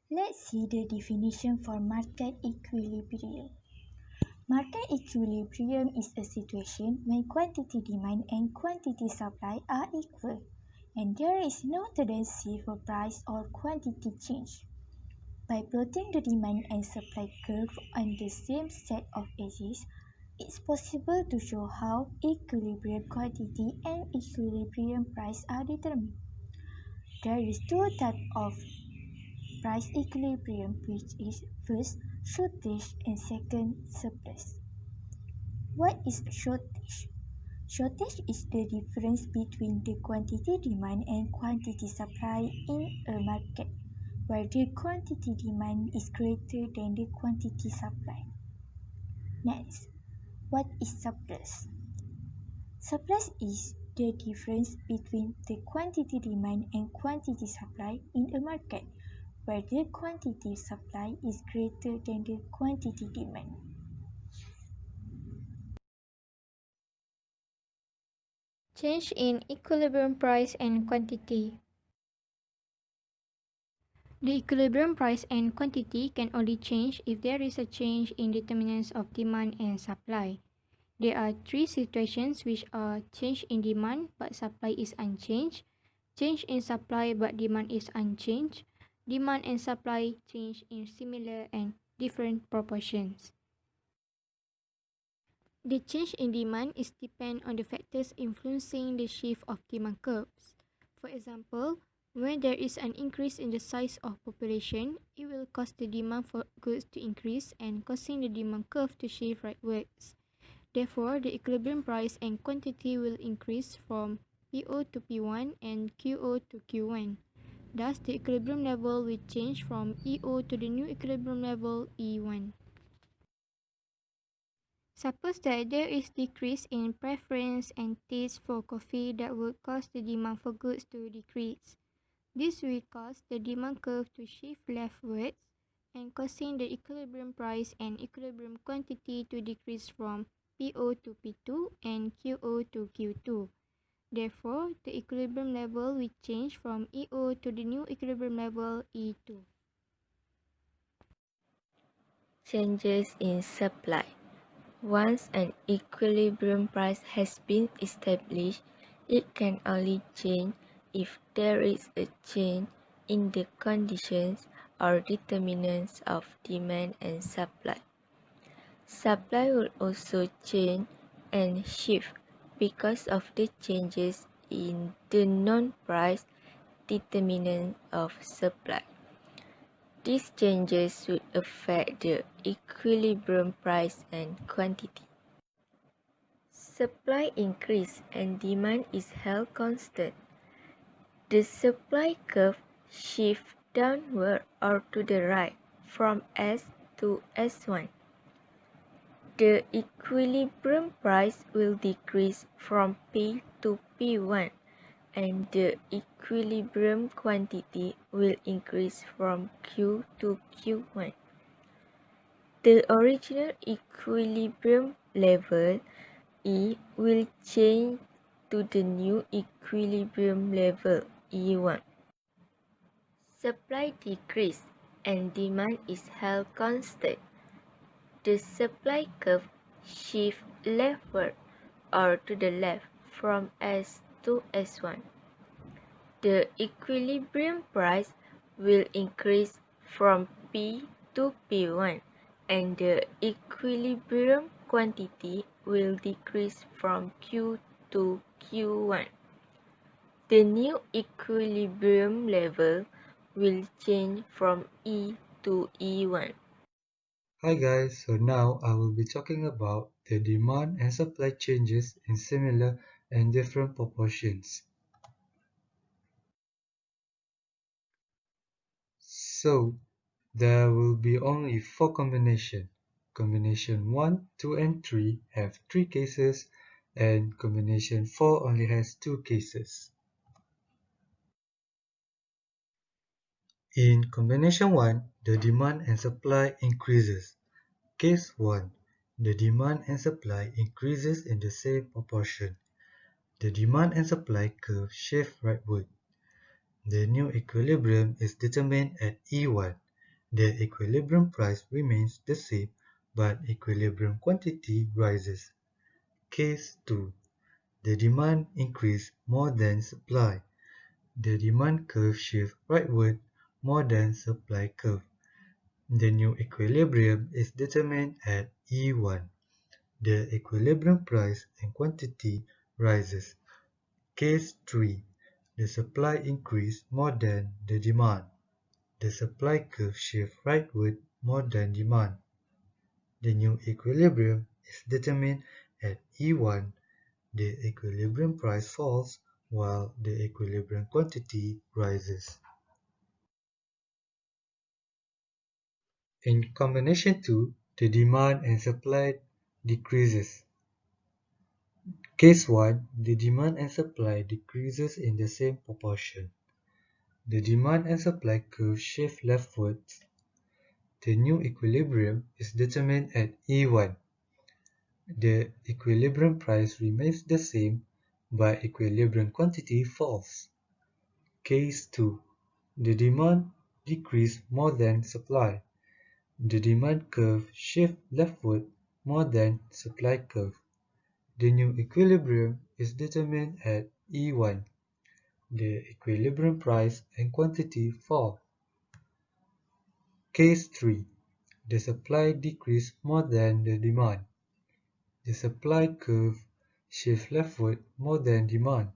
Let's see the definition for market equilibrium. Market equilibrium is a situation when quantity demand and quantity supply are equal, and there is no tendency for price or quantity change. By plotting the demand and supply curve on the same set of axes, it's possible to show how equilibrium quantity and equilibrium price are determined. There is two types of price equilibrium, which is first shortage and second surplus. What is shortage? Shortage is the difference between the quantity demand and quantity supply in a market, where the quantity demand is greater than the quantity supply. Next, what is surplus? Surplus is the difference between the quantity demand and quantity supply in a market, where the quantity supply is greater than the quantity demand. Change in equilibrium price and quantity. The equilibrium price and quantity can only change if there is a change in determinants of demand and supply. There are three situations which are change in demand but supply is unchanged, change in supply but demand is unchanged, demand and supply change in similar and different proportions. The change in demand is depend on the factors influencing the shift of demand curves. For example, when there is an increase in the size of population, it will cause the demand for goods to increase and causing the demand curve to shift rightwards. Therefore, the equilibrium price and quantity will increase from PO to P1 and QO to Q1. Thus, the equilibrium level will change from EO to the new equilibrium level E1. Suppose that there is decrease in preference and taste for coffee that would cause the demand for goods to decrease. This will cause the demand curve to shift leftwards and causing the equilibrium price and equilibrium quantity to decrease from PO to P2 and QO to Q2. Therefore, the equilibrium level will change from EO to the new equilibrium level E2. Changes in supply. Once an equilibrium price has been established, it can only change if there is a change in the conditions or determinants of demand and supply. Supply will also change and shift because of the changes in the non-price determinant of supply. These changes would affect the equilibrium price and quantity. Supply increase and demand is held constant. The supply curve shifts downward or to the right from S to S1. The equilibrium price will decrease from P to P1 and the equilibrium quantity will increase from Q to Q1. The original equilibrium level E will change to the new equilibrium level E1. Supply decrease and demand is held constant. The supply curve shifts leftward or to the left from S to S1. The equilibrium price will increase from P to P1 and the equilibrium quantity will decrease from Q to Q1. The new equilibrium level will change from E to E1. Hi guys, so now I will be talking about the demand and supply changes in similar and different proportions. So, there will be only 4 combinations. Combination 1, 2 and 3 have 3 cases and combination 4 only has 2 cases. In combination 1, the demand and supply increases. Case 1. The demand and supply increases in the same proportion. The demand and supply curve shift rightward. The new equilibrium is determined at E1 the equilibrium price remains the same, but equilibrium quantity rises. Case 2. The demand increases more than supply. The demand curve shifts rightward more than supply curve. The new equilibrium is determined at E1. The equilibrium price and quantity rises. Case 3. The supply increases more than the demand. The supply curve shifts rightward more than demand. The new equilibrium is determined at E1. The equilibrium price falls while the equilibrium quantity rises. In combination 2, the demand and supply decreases. Case 1, the demand and supply decreases in the same proportion. The demand and supply curve shift leftwards. The new equilibrium is determined at E1. The equilibrium price remains the same, but equilibrium quantity falls. Case 2. The demand decreases more than supply. The demand curve shifts leftward more than supply curve. The new equilibrium is determined at E1. The equilibrium price and quantity fall. Case 3. The supply decreases more than the demand. The supply curve shifts leftward more than demand.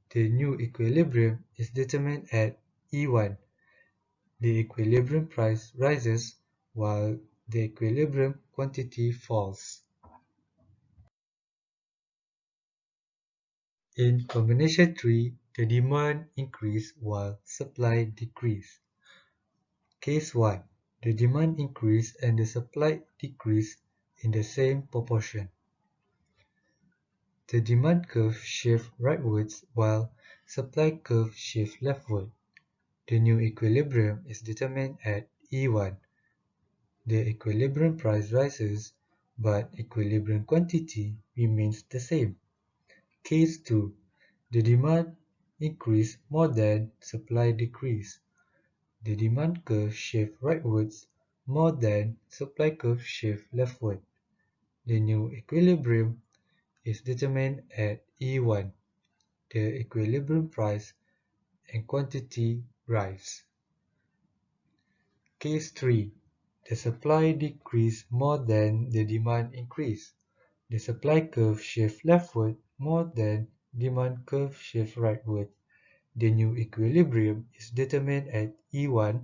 The new equilibrium is determined at E1. The equilibrium price rises while the equilibrium quantity falls. In combination 3, the demand increases while supply decreases. Case 1. The demand increases and the supply decreases in the same proportion. The demand curve shifts rightwards while supply curve shifts leftward. The new equilibrium is determined at E1. The equilibrium price rises, but equilibrium quantity remains the same. Case 2. The demand increases more than supply decreases. The demand curve shifts rightwards more than supply curve shifts leftward. The new equilibrium is determined at E1. The equilibrium price and quantity rise. Case 3. The supply decreases more than the demand increase. The supply curve shifts leftward more than demand curve shifts rightward. The new equilibrium is determined at E1.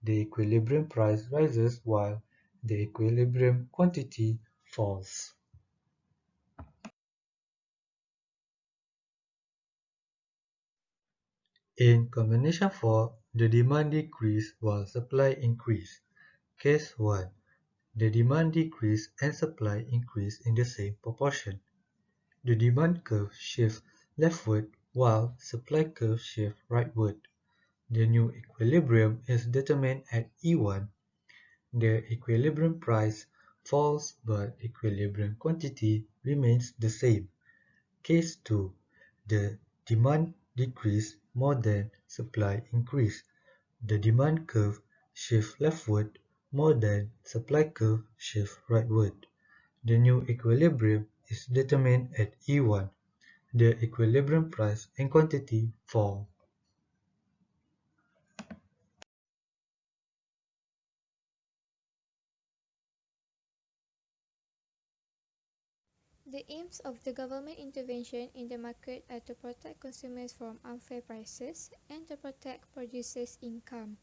The equilibrium price rises while the equilibrium quantity falls. In combination 4, the demand decreases while supply increases. Case 1. The demand decreases and supply increase in the same proportion. The demand curve shifts leftward while supply curve shifts rightward. The new equilibrium is determined at E1. The equilibrium price falls but equilibrium quantity remains the same. Case 2. The demand decreases more than supply increase. The demand curve shifts leftward more than supply curve shifts rightward. The new equilibrium is determined at E1. The equilibrium price and quantity fall. The aims of the government intervention in the market are to protect consumers from unfair prices and to protect producers' income.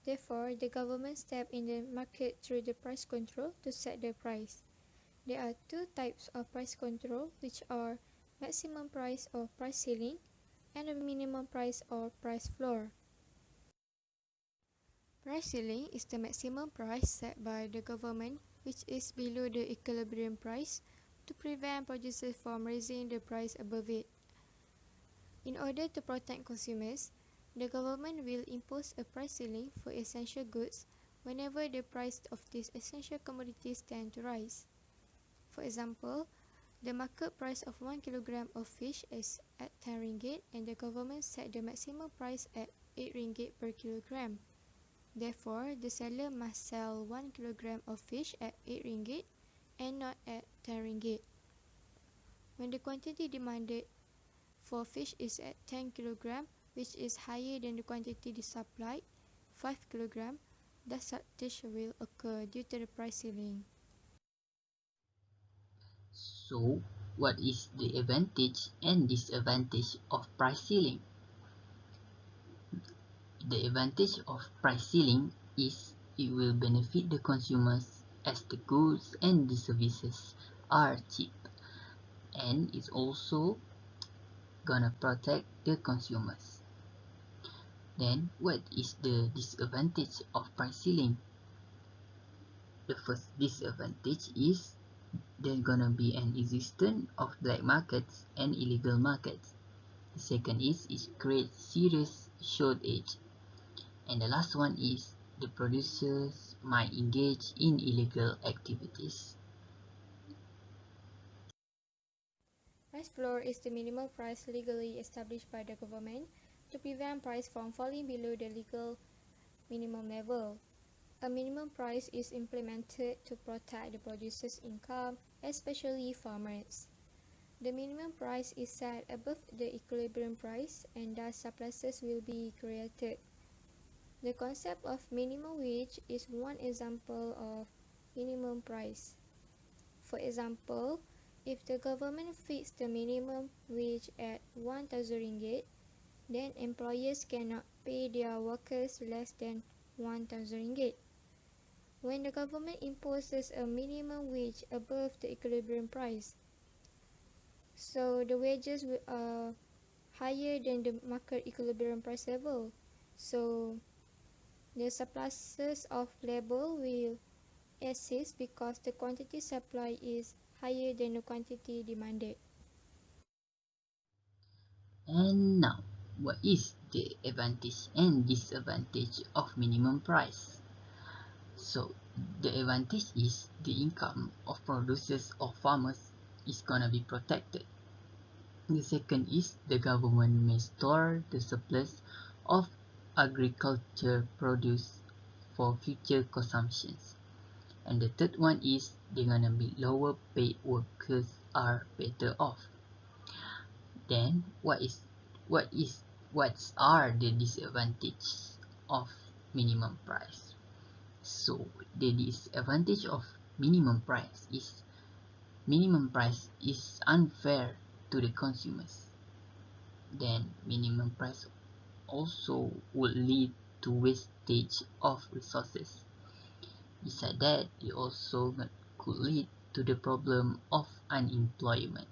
Therefore, the government steps in the market through the price control to set the price. There are two types of price control, which are maximum price or price ceiling and a minimum price or price floor. Price ceiling is the maximum price set by the government, which is below the equilibrium price, to prevent producers from raising the price above it. In order to protect consumers, the government will impose a price ceiling for essential goods whenever the price of these essential commodities tend to rise. For example, the market price of 1 kilogram of fish is at 10 ringgit and the government set the maximum price at 8 ringgit per kilogram. Therefore, the seller must sell 1 kilogram of fish at 8 ringgit and not at 10 ringgit. When the quantity demanded for fish is at 10 kg, which is higher than the quantity supplied, 5 kg, the shortage will occur due to the price ceiling. So, what is the advantage and disadvantage of price ceiling? The advantage of price ceiling is it will benefit the consumers as the goods and the services are cheap, and it's also gonna protect the consumers. Then, what is the disadvantage of price ceiling? The first disadvantage is there's gonna be an existence of black markets and illegal markets. The second is it creates serious shortage. And the last one is the producers might engage in illegal activities. Price floor is the minimum price legally established by the government to prevent price from falling below the legal minimum level. A minimum price is implemented to protect the producers' income, especially farmers. The minimum price is set above the equilibrium price, and thus surpluses will be created. The concept of minimum wage is one example of minimum price. For example, if the government fixed the minimum wage at 1,000 ringgit, then employers cannot pay their workers less than 1,000 ringgit. When the government imposes a minimum wage above the equilibrium price, so the wages are higher than the market equilibrium price level, so the surpluses of labor will exist because the quantity supplied is higher than the quantity demanded. And now, what is the advantage and disadvantage of minimum price? So, the advantage is the income of producers or farmers is gonna be protected. The second is the government may store the surplus of agriculture produce for future consumptions. And the third one is they're gonna be lower paid workers are better off. Then what are the disadvantages of minimum price? So the disadvantage of minimum price is unfair to the consumers. Then minimum price also would lead to wastage of resources. Besides that, it also could lead to the problem of unemployment.